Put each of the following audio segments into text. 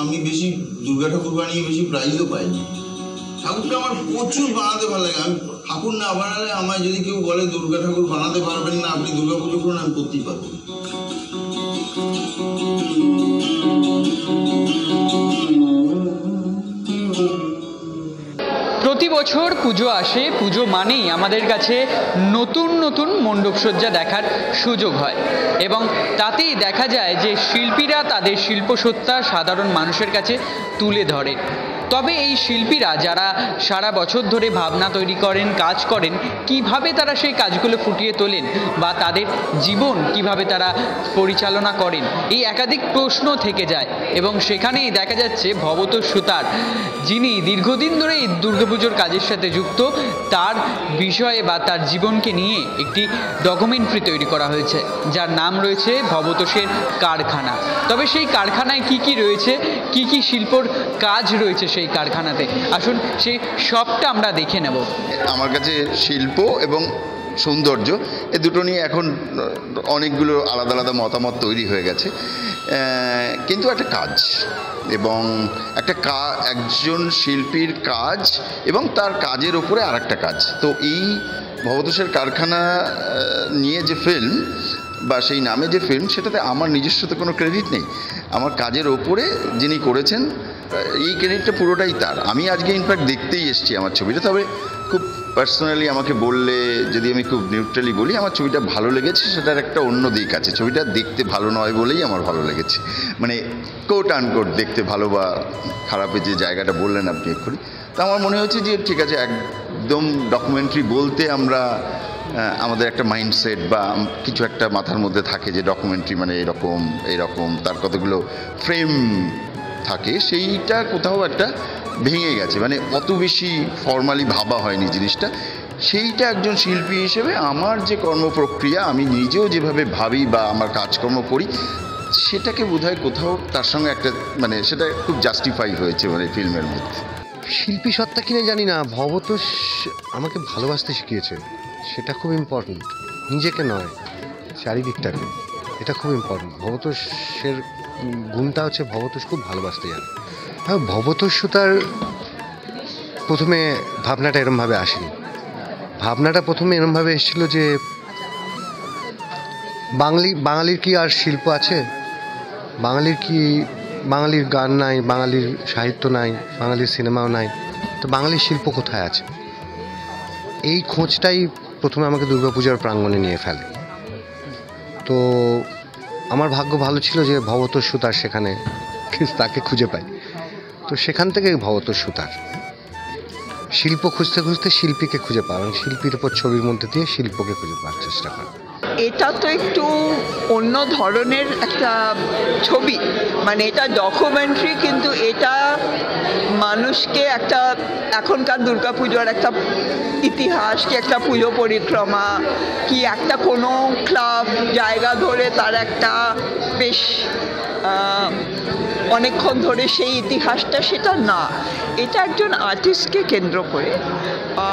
আমি বেশি দুর্গা ঠাকুর বানিয়ে বেশি প্রাইজও পাইনি। ঠাকুরটা আমার প্রচুর বানাতে ভালো লাগে। আমি ঠাকুর না বানালে, আমায় যদি কেউ বলে দুর্গা ঠাকুর বানাতে পারবেন না, আপনি দুর্গা পুজো করুন, আমি করতেই পারবো। প্রতি বছর পুজো আসে, পুজো মানেই আমাদের কাছে নতুন নতুন মণ্ডপসজ্জা দেখার সুযোগ হয় এবং তাতেই দেখা যায় যে শিল্পীরা তাদের শিল্পসত্তা সাধারণ মানুষের কাছে তুলে ধরে। তবে এই শিল্পীরা যারা সারা বছর ধরে ভাবনা তৈরি করেন, কাজ করেন, কিভাবে তারা সেই কাজগুলো ফুটিয়ে তোলেন বা তাদের জীবন কিভাবে তারা পরিচালনা করেন, এই একাধিক প্রশ্ন থেকে যায় এবং সেখানেই দেখা যাচ্ছে ভবতোষ সুতার, যিনি দীর্ঘদিন ধরে এই দুর্গাপুজোর কাজের সাথে যুক্ত, তার বিষয়ে বা তার জীবনকে নিয়ে একটি ডকুমেন্টারি তৈরি করা হয়েছে যার নাম রয়েছে ভবতোষের কারখানা। তবে সেই কারখানায় কি কি রয়েছে, কি কি শিল্পর কাজ রয়েছে সেই কারখানাতে, আসুন সেই সবটা আমরা দেখে নেব। আমার কাছে শিল্প এবং সৌন্দর্য এ দুটো নিয়ে এখন অনেকগুলো আলাদা আলাদা মতামত তৈরি হয়ে গেছে, কিন্তু একটা কাজ এবং একজন শিল্পীর কাজ এবং তার কাজের ওপরে আর একটা কাজ। তো এই ভবতোষের কারখানা নিয়ে যে ফিল্ম বা সেই নামে যে ফিল্ম, সেটাতে আমার নিজস্ব তো কোনো ক্রেডিট নেই। আমার কাজের ওপরে যিনি করেছেন এই ক্রেডিটটা পুরোটাই তার। আমি আজকে ইনফ্যাক্ট দেখতেই এসেছি আমার ছবিটা। তবে খুব পার্সোনালি আমাকে বললে, যদি আমি খুব নিউট্রালি বলি, আমার ছবিটা ভালো লেগেছে, সেটার একটা অন্য দিক আছে। ছবিটা দেখতে ভালো নয় বলেই আমার ভালো লেগেছে, মানে কোট আনকোট দেখতে ভালো বা খারাপের যে জায়গাটা বললেন আপনি এক্ষুনি। তো আমার মনে হচ্ছে যে ঠিক আছে, একদম ডকুমেন্টারি বলতে আমরা আমাদের একটা মাইন্ডসেট বা কিছু একটা মাথার মধ্যে থাকে যে ডকুমেন্টারি মানে এরকম তার কতগুলো ফ্রেম থাকে, সেইটা কোথাও একটা ভেঙে গেছে, মানে অত বেশি ফর্মালি ভাবা হয়নি জিনিসটা। সেইটা একজন শিল্পী হিসেবে আমার যে কর্মপ্রক্রিয়া, আমি নিজেও যেভাবে ভাবি বা আমার কাজকর্ম করি, সেটাকে বোধহয় কোথাও তার সঙ্গে একটা মানে সেটা খুব জাস্টিফাই হয়েছে মানে ফিল্মের মধ্যে। শিল্পী সত্তা কিনে জানি না, ভবতোষ আমাকে ভালোবাসতে শিখিয়েছে, সেটা খুব ইম্পর্ট্যান্ট। নিজেকে নয়, চারিদিকটাকে, এটা খুব ইম্পর্ট্যান্ট। ভবতোষের গুণটা হচ্ছে ভবতোষ খুব ভালোবাসতে জানে। হ্যাঁ, ভবতোষ সুতার প্রথমে ভাবনাটা এরমভাবে আসেনি। ভাবনাটা প্রথমে এরমভাবে এসেছিল যে বাঙালির কি আর শিল্প আছে? বাঙালির গান নাই, বাঙালির সাহিত্য নাই, বাঙালির সিনেমাও নাই, তো বাঙালির শিল্প কোথায় আছে? এই খোঁজটাই প্রথমে আমাকে দুর্গাপূজার প্রাঙ্গণে নিয়ে ফেলে। তো আমার ভাগ্য ভালো ছিল যে ভবতোষ সুতার সেখানে তাকে খুঁজে পাই। তো সেখান থেকে ভবতোষ সুতার শিল্প খুঁজতে খুঁজতে শিল্পীকে খুঁজে পাওয়া এবং শিল্পীর উপর ছবির মধ্যে দিয়ে শিল্পকে খুঁজে পাওয়ার চেষ্টা করা। এটা তো একটু অন্য ধরনের একটা ছবি, মানে এটা ডকুমেন্টারি, কিন্তু এটা মানুষকে একটা এখনকার দুর্গাপুজোর একটা ইতিহাস, কি একটা পুজো পরিক্রমা, কি একটা কোনো ক্লাব জায়গা ধরে তার একটা বেশ অনেকক্ষণ ধরে সেই ইতিহাসটা, সেটা না, এটা একজন আর্টিস্টকে কেন্দ্র করে।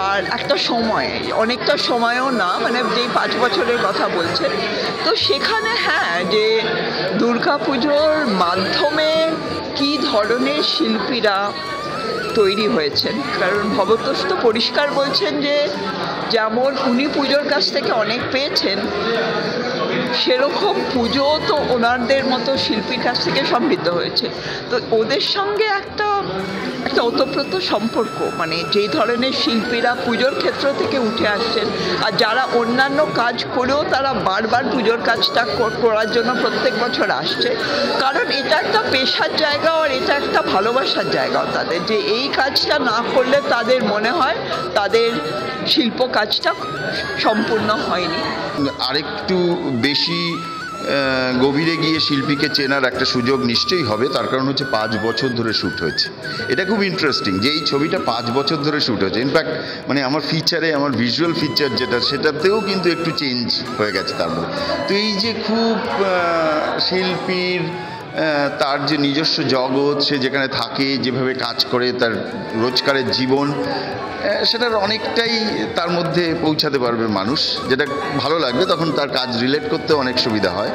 আর একটা সময়, অনেকটা সময়ও না, মানে যেই 5 বছরের কথা বলছেন, তো সেখানে হ্যাঁ, যে দুর্গাপুজোর মাধ্যমে কি ধরনের শিল্পীরা তৈরি হয়েছেন। কারণ ভবতোষ তো পরিষ্কার বলছেন যে যেমন উনি পুজোর কাছ থেকে অনেক পেয়েছেন, সেরকম পুজো তো ওনাদের মতো শিল্পীর কাছ থেকে সমৃদ্ধ হয়েছে। তো ওদের সঙ্গে একটা ওতপ্রোত সম্পর্ক, মানে যেই ধরনের শিল্পীরা পুজোর ক্ষেত্র থেকে উঠে আসছেন আর যারা অন্যান্য কাজ করেও তারা বারবার পুজোর কাজটা করার জন্য প্রত্যেক বছর আসছে, কারণ এটা একটা পেশার জায়গা আর এটা একটা ভালোবাসার জায়গাও তাদের, যে এই কাজটা না করলে তাদের মনে হয় তাদের শিল্প কাজটা সম্পূর্ণ হয়নি। আরেকটু বেশি গভীরে গিয়ে শিল্পীকে চেনার একটা সুযোগ নিশ্চয়ই হবে, তার কারণ হচ্ছে 5 বছর ধরে শ্যুট হয়েছে। এটা খুব ইন্টারেস্টিং যে এই ছবিটা 5 বছর ধরে শ্যুট হয়েছে। ইনফ্যাক্ট মানে আমার ফিচারে, আমার ভিজুয়াল ফিচার যেটা, সেটাতেও কিন্তু একটু চেঞ্জ হয়ে গেছে তার মধ্যে। তো এই যে খুব শিল্পীর তার যে নিজস্ব জগৎ, সে যেখানে থাকে, যেভাবে কাজ করে, তার রোজকারের জীবন, সেটার অনেকটাই তার মধ্যে পৌঁছাতে পারবে মানুষ, যেটা ভালো লাগবে। তখন তার কাজ রিলেট করতে অনেক সুবিধা হয়।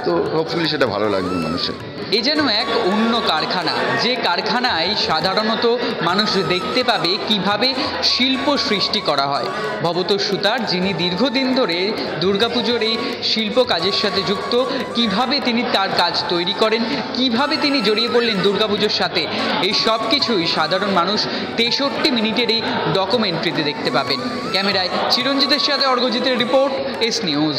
তো হোপফুলি সেটা ভালো লাগবে মানুষের। এ যেন এক অন্য কারখানা, যে কারখানায় সাধারণত মানুষ দেখতে পাবে কিভাবে শিল্প সৃষ্টি করা হয়। ভবতোষ সুতার, যিনি দীর্ঘদিন ধরে দুর্গাপুজোর এই শিল্প কাজের সাথে যুক্ত, কিভাবে তিনি তার কাজ তৈরি করেন, কিভাবে তিনি জড়িয়ে পড়লেন দুর্গাপুজোর সাথে, এই সব কিছুই সাধারণ মানুষ 63 মিনিটের এই ডকুমেন্টারিতে দেখতে পাবেন। ক্যামেরায় চিরঞ্জিতের সাথে অর্ঘজিতের রিপোর্ট, এস নিউজ।